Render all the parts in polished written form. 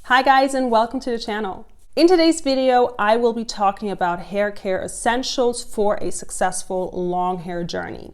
Hi guys, and welcome to the channel. In today's video, I will be talking about hair care essentials for a successful long hair journey.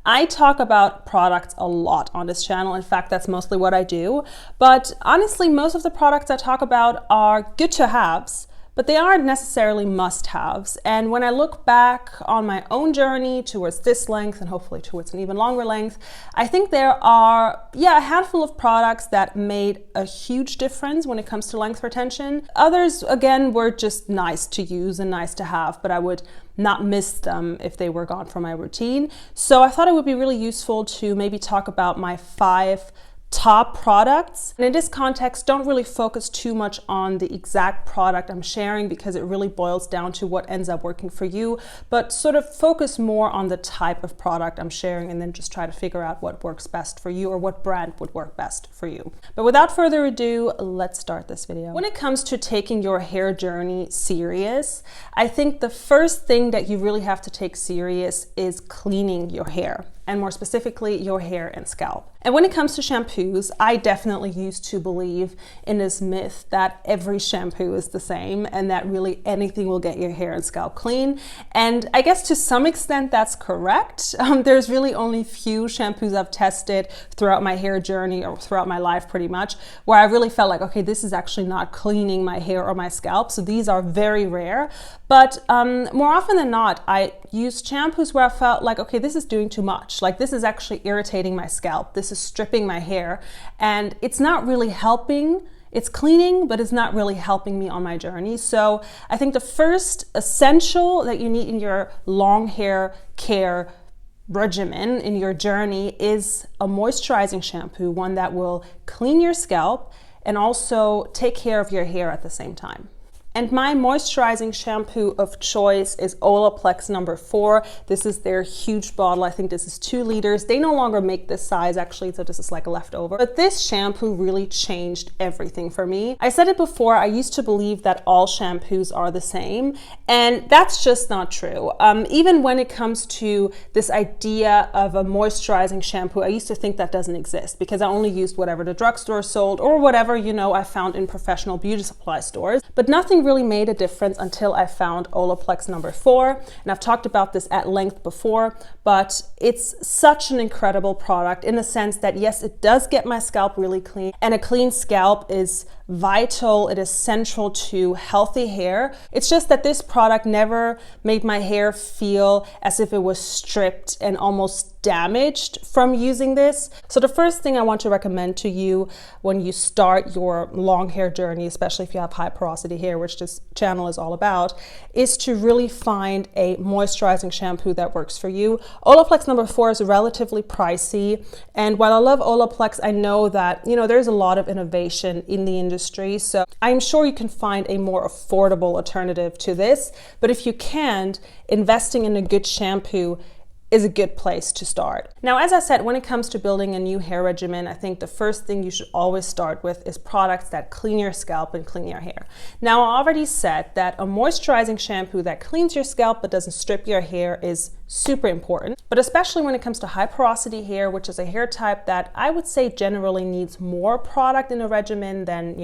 I talk about products a lot on this channel. In fact, that's mostly what I do. But honestly, most of the products I talk about are good to haves, but they aren't necessarily must-haves. And when I look back on my own journey towards this length and hopefully towards an even longer length, I think there are, a handful of products that made a huge difference when it comes to length retention. Others, again, were just nice to use and nice to have, but I would not miss them if they were gone from my routine. So I thought it would be really useful to maybe talk about my 5 top products. And in this context, don't really focus too much on the exact product I'm sharing because it really boils down to what ends up working for you, but sort of focus more on the type of product I'm sharing and then just try to figure out what works best for you or what brand would work best for you. But without further ado, let's start this video. When it comes to taking your hair journey serious, I think the first thing that you really have to take serious is cleaning your hair, and more specifically, your hair and scalp. And when it comes to shampoos, I definitely used to believe in this myth that every shampoo is the same and that really anything will get your hair and scalp clean. And I guess to some extent that's correct. There's really only few shampoos I've tested throughout my hair journey or throughout my life pretty much, where I really felt like, okay, this is actually not cleaning my hair or my scalp. So these are very rare. But more often than not, I used shampoos where I felt like, okay, this is doing too much. Like this is actually irritating my scalp. This is stripping my hair and it's not really helping. It's cleaning, but it's not really helping me on my journey. So I think the first essential that you need in your long hair care regimen in your journey is a moisturizing shampoo, one that will clean your scalp and also take care of your hair at the same time. And my moisturizing shampoo of choice is Olaplex number 4. This is their huge bottle. I think this is 2 liters. They no longer make this size actually, so this is like a leftover. But this shampoo really changed everything for me. I said it before, I used to believe that all shampoos are the same, and that's just not true. Even when it comes to this idea of a moisturizing shampoo, I used to think that doesn't exist because I only used whatever the drugstore sold or whatever, I found in professional beauty supply stores. But nothing really made a difference until I found Olaplex number 4. And I've talked about this at length before, but it's such an incredible product in the sense that yes, it does get my scalp really clean, and a clean scalp is vital. It is central to healthy hair. It's just that this product never made my hair feel as if it was stripped and almost damaged from using this. So the first thing I want to recommend to you when you start your long hair journey, especially if you have high porosity hair, which this channel is all about, is to really find a moisturizing shampoo that works for you. Olaplex number 4 is relatively pricey, and while I love Olaplex, I know that there's a lot of innovation in the industry, so I'm sure you can find a more affordable alternative to this. But if you can't, investing in a good shampoo is a good place to start. Now, as I said, when it comes to building a new hair regimen, I think the first thing you should always start with is products that clean your scalp and clean your hair. Now, I already said that a moisturizing shampoo that cleans your scalp but doesn't strip your hair is super important, but especially when it comes to high porosity hair, which is a hair type that I would say generally needs more product in a regimen than,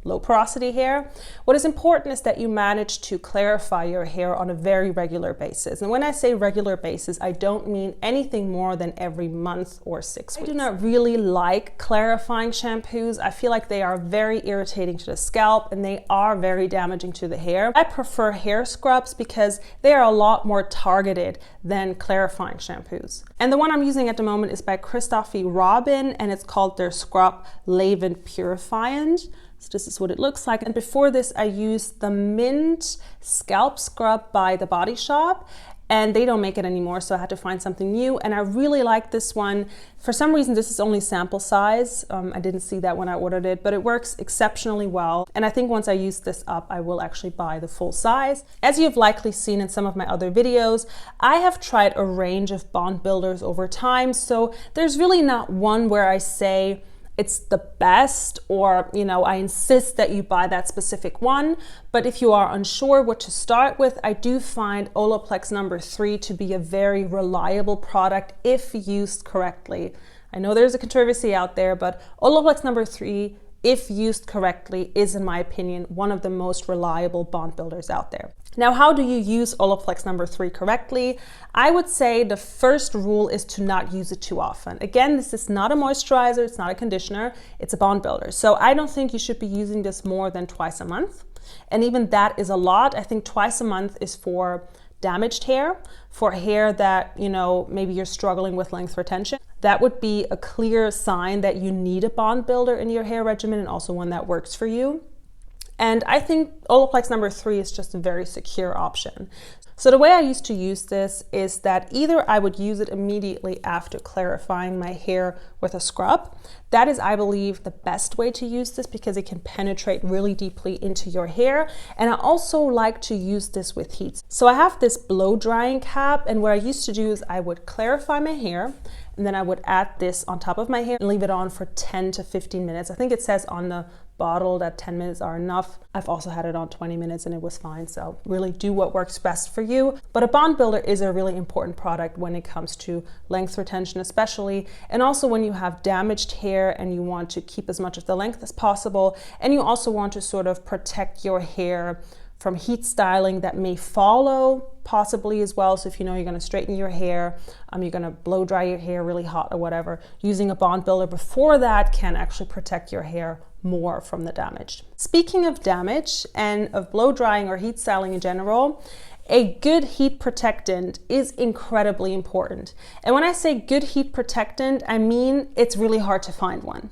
low porosity hair. What is important is that you manage to clarify your hair on a very regular basis. And when I say regular basis, I don't mean anything more than every month or 6 weeks. I do not really like clarifying shampoos. I feel like they are very irritating to the scalp and they are very damaging to the hair. I prefer hair scrubs because they are a lot more targeted than clarifying shampoos. And the one I'm using at the moment is by Christophe Robin, and it's called their Scrub Leave-In Purifiant. So this is what it looks like. And before this, I used the Mint Scalp Scrub by The Body Shop, and they don't make it anymore, so I had to find something new, and I really like this one. For some reason, this is only sample size. I didn't see that when I ordered it, but it works exceptionally well, and I think once I use this up, I will actually buy the full size. As you've likely seen in some of my other videos, I have tried a range of bond builders over time, so there's really not one where I say, it's the best, or I insist that you buy that specific one. But if you are unsure what to start with, I do find Olaplex number 3 to be a very reliable product if used correctly. I know there's a controversy out there, but Olaplex number 3 if used correctly, is, in my opinion, one of the most reliable bond builders out there. Now, how do you use Olaplex number 3 correctly? I would say the first rule is to not use it too often. Again, this is not a moisturizer, it's not a conditioner, it's a bond builder. So I don't think you should be using this more than twice a month. And even that is a lot. I think twice a month is for damaged hair, for hair that, maybe you're struggling with length retention. That would be a clear sign that you need a bond builder in your hair regimen, and also one that works for you. And I think Olaplex number 3 is just a very secure option. So the way I used to use this is that either I would use it immediately after clarifying my hair with a scrub. That is, I believe, the best way to use this because it can penetrate really deeply into your hair. And I also like to use this with heat. So I have this blow drying cap, and what I used to do is I would clarify my hair, and then I would add this on top of my hair and leave it on for 10 to 15 minutes. I think it says on the bottle that 10 minutes are enough. I've also had it on 20 minutes and it was fine. So really do what works best for you. But a bond builder is a really important product when it comes to length retention, especially, and also when you have damaged hair and you want to keep as much of the length as possible. And you also want to sort of protect your hair from heat styling that may follow possibly as well. So if you're going to straighten your hair, you're going to blow dry your hair really hot or whatever, using a bond builder before that can actually protect your hair more from the damage. Speaking of damage and of blow drying or heat styling in general, a good heat protectant is incredibly important. And when I say good heat protectant, I mean it's really hard to find one.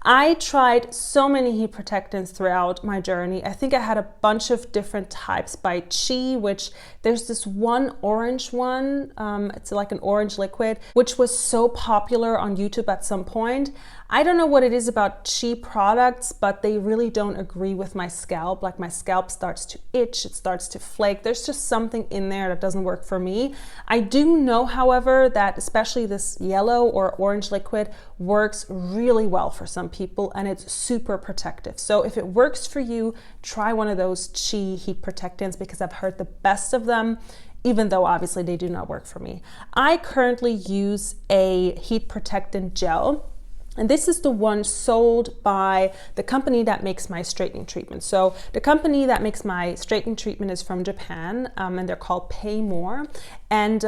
I tried so many heat protectants throughout my journey. I think I had a bunch of different types by Chi, which there's this one orange one, it's like an orange liquid, which was so popular on YouTube at some point. I don't know what it is about Chi products, but they really don't agree with my scalp. Like my scalp starts to itch, it starts to flake. There's just something in there that doesn't work for me. I do know, however, that especially this yellow or orange liquid works really well for some people and it's super protective. So if it works for you, try one of those Chi heat protectants because I've heard the best of them, even though obviously they do not work for me. I currently use a heat protectant gel. And this is the one sold by the company that makes my straightening treatment. So the company that makes my straightening treatment is from Japan, and they're called Pay More. And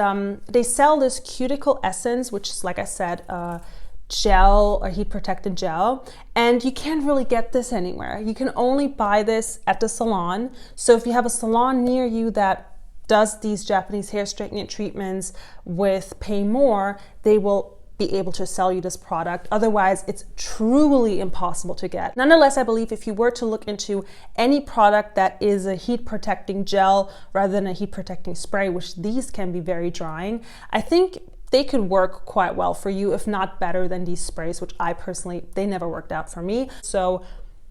they sell this cuticle essence, which is, like I said, gel or heat protectant gel. And you can't really get this anywhere. You can only buy this at the salon. So if you have a salon near you that does these Japanese hair straightening treatments with Pay More, they will be able to sell you this product. Otherwise, it's truly impossible to get. Nonetheless, I believe if you were to look into any product that is a heat protecting gel rather than a heat protecting spray, which these can be very drying, I think they could work quite well for you, if not better than these sprays, which I personally, they never worked out for me. So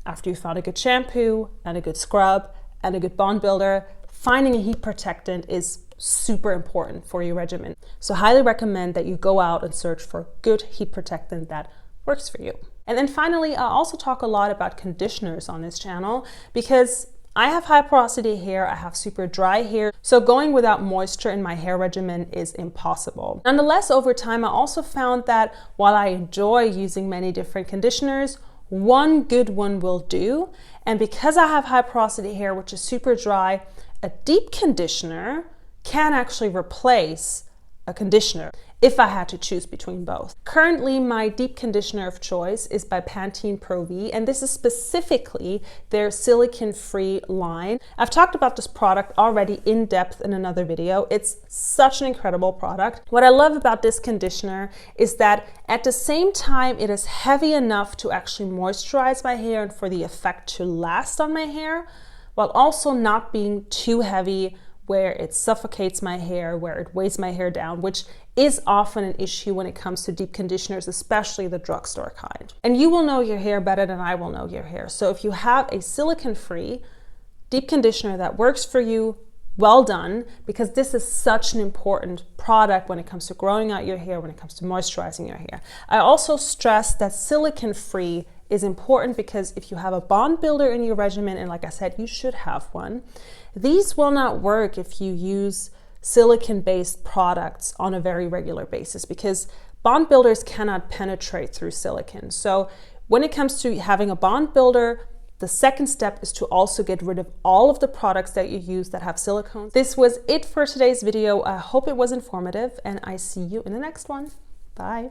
after you found a good shampoo and a good scrub and a good bond builder, finding a heat protectant is super important for your regimen. So highly recommend that you go out and search for good heat protectant that works for you. And then finally, I'll also talk a lot about conditioners on this channel because I have high porosity hair, I have super dry hair, so going without moisture in my hair regimen is impossible. Nonetheless, over time, I also found that while I enjoy using many different conditioners, one good one will do. And because I have high porosity hair, which is super dry, a deep conditioner can actually replace a conditioner if I had to choose between both. Currently, my deep conditioner of choice is by Pantene Pro V, and this is specifically their silicone-free line. I've talked about this product already in depth in another video. It's such an incredible product. What I love about this conditioner is that at the same time, it is heavy enough to actually moisturize my hair and for the effect to last on my hair, while also not being too heavy where it suffocates my hair, where it weighs my hair down, which is often an issue when it comes to deep conditioners, especially the drugstore kind. And you will know your hair better than I will know your hair. So if you have a silicone-free deep conditioner that works for you, well done, because this is such an important product when it comes to growing out your hair, when it comes to moisturizing your hair. I also stress that silicone-free is important because if you have a bond builder in your regimen, and like I said, you should have one, these will not work if you use silicone-based products on a very regular basis because bond builders cannot penetrate through silicone. So When it comes to having a bond builder, the second step is to also get rid of all of the products that you use that have silicones. This was it for today's video. I hope it was informative, and I see you in the next one. Bye.